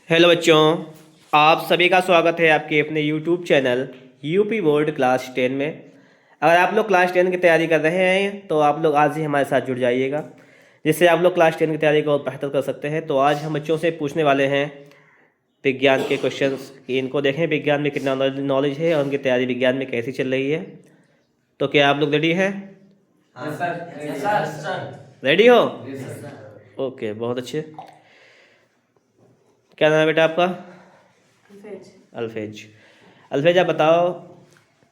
Hello बच्चों, आप सभी का स्वागत है आपके अपने YouTube channel UP board class 10 में। अगर आप लोग क्लास 10 की तैयारी कर रहे हैं तो आप लोग आज ही हमारे साथ जुड़ जाइएगा, जिससे आप लोग क्लास 10 की तैयारी को और बेहतर कर सकते हैं। तो आज हम बच्चों से पूछने वाले हैं विज्ञान के क्वेश्चंस कि इनको देखें विज्ञान में कितना नॉलेज है और उनकी तैयारी विज्ञान में कैसी चल रही है। तो क्या आप लोग रेडी हैं? हाँ सर। रेडी हो? Yes sir. ओके, बहुत अच्छे। क्या नाम है बेटा आपका? अल्फेज। अल्फेज। अल्फेज, आप बताओ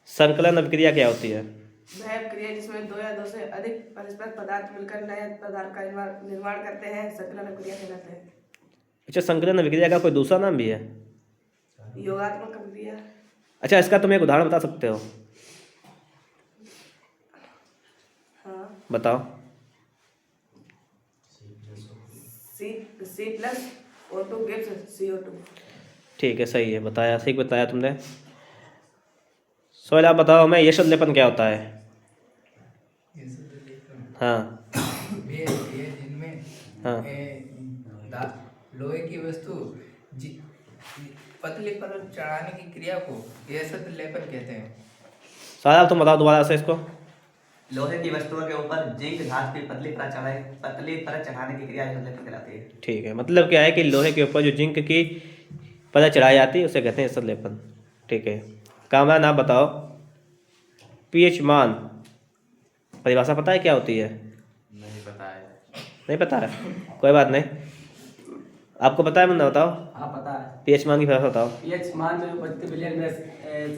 संकलन अभिक्रिया क्या होती है? वह क्रिया जिसमें दो या दो से अधिक परस्पर पदार्थ मिलकर नए पदार्थ का निर्माण करते हैं संकलन क्रिया कहलाते हैं। अच्छा, संकलन अभिक्रिया का कोई दूसरा नाम भी है? योगात्मक क्रिया। अच्छा, इसका तुम एक उदाहरण बता सकते हो? हाँ। बताओ। C plus O2 gives CO2। ठीक है, सही है, बताया, सही बताया तुमने। सोहेल, आप बताओ हमें यश लेपन क्या होता है? हाँ ये जिनमें हाँ। लोहे की वस्तु पतली पर चढ़ाने की क्रिया को यह लेपन कहते हैं। सोहेल, आप तुम बताओ दोबारा से इसको। लोहे की वस्तुओं के ऊपर जिंक धातु की पतली परत चढ़ाने की क्रिया संलेपन कहलाती है। ठीक है, मतलब क्या है कि लोहे के ऊपर जो जिंक की परत चढ़ाई जाती है उसे कहते हैं यश लेपन। ठीक है, कामरा, नाम बताओ। पीएच मान परिभाषा पता है क्या होती है? नहीं पता है। नहीं पता है, कोई बात नहीं। आपको पता है? मुन्ना बताओ। हाँ पता है। पीएच मान की परिभाषा बताओ। पीएच मान में उपस्थित विलयन में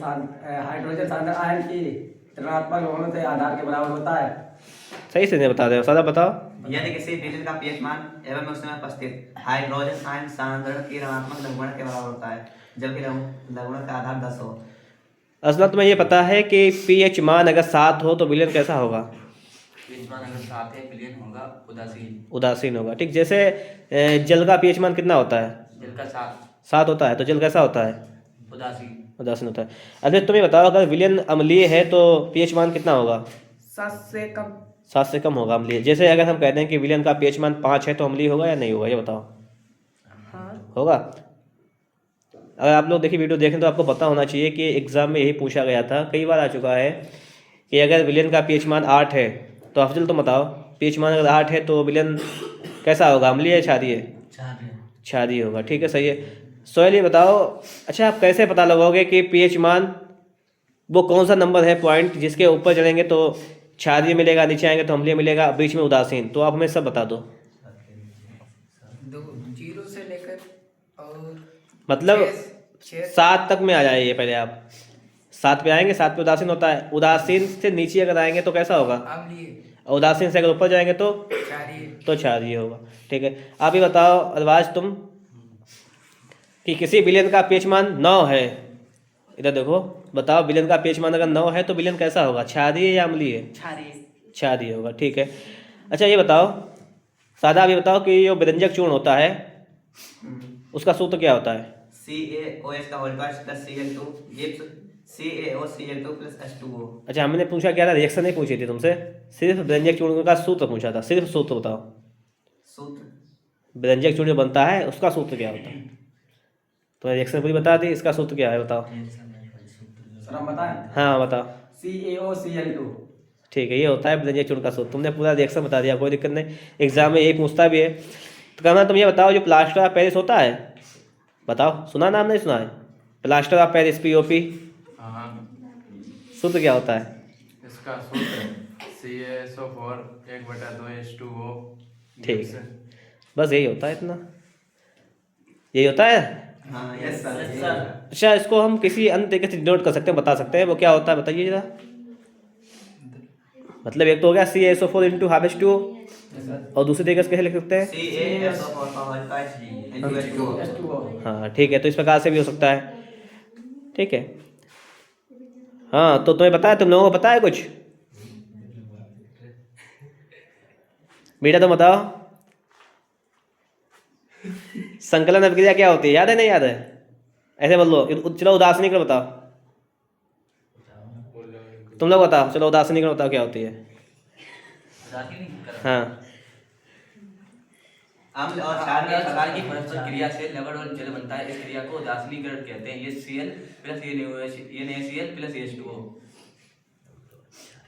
हाइड्रोजन सांद्रता आयन की ऋणात्मक होने से आधार के बराबर होता है। सही से नहीं बता रहे हो, सादा बताओ। यदि किसी विलयन का पीएच मान एवं उसमें उपस्थित हाइड्रोजन आयन सांद्रण की ऋणात्मक लघुगणक के बराबर होता है, जबकि लघुगणक का आधार 10 हो। असला तुम्हें ये पता है कि पीएच मान अगर 7 हो तो विलयन कैसा होगा? पीएच मान अगर 7 है विलयन होगा उदासीन। उदासीन होगा। ठीक, जैसे जल का पीएच मान कितना होता है? जल का 7 होता है, तो जल कैसा होता है? उदासीन। उदासीन होता है। अच्छा, तुम्हें बताओ अगर विलयन अम्लीय है तो पीएच मान कितना होगा? 7 से कम। 7 से कम होगा अम्लीय। जैसे अगर हम कहते हैं कि विलयन का पीएच मान 5 है तो अम्लीय होगा या नहीं होगा, ये बताओ। हाँ। होगा। अगर आप लोग देखिए वीडियो देखें तो आपको पता होना चाहिए कि एग्जाम में यही पूछा गया था, कई बार आ चुका है कि अगर विलयन का पीएच मान 8 है तो अफजल तुम बताओ पीएच मान अगर 8 है तो विलयन कैसा होगा, अम्लीय या क्षारीय? क्षारीय होगा। ठीक है, सही है। सोहेल, ये बताओ, अच्छा आप कैसे पता लगाओगे कि पीएच मान वो कौन सा नंबर है पॉइंट जिसके ऊपर चलेंगे तो क्षारीय मिलेगा, नीचे आएंगे तो अम्लीय मिलेगा, बीच में उदासीन? तो आप हमें सब बता दो। 0 से लेकर और मतलब 6 7 तक में आ जाइए पहले आप। 7 पे आएंगे, 7 पे उदासीन होता है। उदासीन से नीचे अगर आएंगे तो कैसा होगा? अम्लीय और उदासीन से अगर ऊपर जाएंगे तो क्षारीय। क्षारीय होगा। ठीक है, आप ये बताओ अरबाज तुम कि किसी विलयन का पीएच मान 9 है, इधर देखो, बताओ विलयन का पीएच मान अगर 9 है तो विलयन कैसा होगा, क्षारीय या अम्लीय? क्षारीय होगा। ठीक है। अच्छा ये बताओ सादा, आप ये बताओ कि जो विरंजक चूर्ण होता है उसका सूत्र क्या होता है? CaOH का whole square plus Cl2 gives CaOCl2 plus H2O। अच्छा, हमने पूछा क्या था, रिएक्शन नहीं पूछी थी तुमसे, सिर्फ व्यंजक चूर्ण का सूत्र पूछा था। सिर्फ सूत्र बताओ, सूत्र व्यंजक चूर्ण जो बनता है उसका सूत्र क्या होता है? तो रिएक्शन पूरी बता दी, इसका सूत्र क्या है बताओ। सर हम बताएं। हाँ बताओ। CaOCl2। ठीक है, ये होता है व्यंजक चूर्ण का सूत्र। तुमने पूरा रिएक्शन बता दिया, कोई दिक्कत नहीं, एग्जाम में यही पूछता भी है। तो कहना तुम ये बताओ जो प्लास्टर ऑफ पेरिस होता है, बताओ, सुना नाम नहीं सुना है? प्लास्टर ऑफ पेरिस, POP, हाँ, सूत्र क्या होता है? इसका सूत्र CaSO4 1/2H2O। ठीक है, बस यही होता है, इतना यही होता है। हाँ यस सर। अच्छा, इसको हम किसी अन्य तरीके से डिनोट कर सकते हैं, बता सकते हैं, वो क्या होता है बताइए जरा। मतलब एक तो हो गया CaSO4 इंटू H2O, और दूसरे तरीके से कैसे लिख सकते हैं? CaSO4 का whole square into H2O। H2O। हाँ ठीक है, तो इस प्रकार से भी हो सकता है। ठीक है। हाँ, तो तुम्हें पता है, तुम लोगों को पता है कुछ बेटा, तो बताओ संकलन अभिक्रिया क्या होती है, याद है नहीं याद है? ऐसे बोल लो, चलो उदासीनीकरण बताओ। तुम लोग बताओ, चलो उदासीनीकरण बताओ क्या होती है। हाँ अम्ल और क्षार अम्ल के और क्षार की परस्पर क्रिया से लवण और जल बनता है। इस क्रिया को उदासीनीकरण कहते हैं। HCl plus NaCl plus H2O।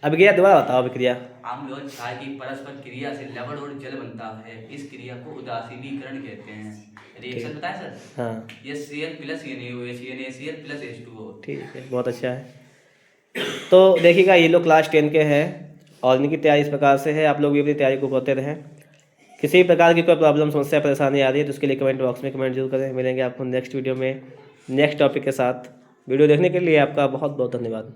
अभिक्रिया दोबारा बताओ अभिक्रिया। अम्ल और क्षार की परस्पर क्रिया से लवण और जल बनता है। इस क्रिया को उदासीनीकरण कहते हैं। रिएक्शन बताया सर? हाँ HCl plus NaCl plus H2O। ठीक है, बहुत अच्छा है। तो देखिएगा ये लोग क्लास 10 के हैं और इनकी तैयारी इस प्रकार से है। आप लोग भी अपनी तैयारी को करते रहें। किसी भी प्रकार की कोई प्रॉब्लम, समस्या, परेशानी आ रही है तो उसके लिए कमेंट बॉक्स में कमेंट जरूर करें। मिलेंगे आपको नेक्स्ट वीडियो में नेक्स्ट टॉपिक के साथ। वीडियो देखने के लिए आपका बहुत बहुत धन्यवाद।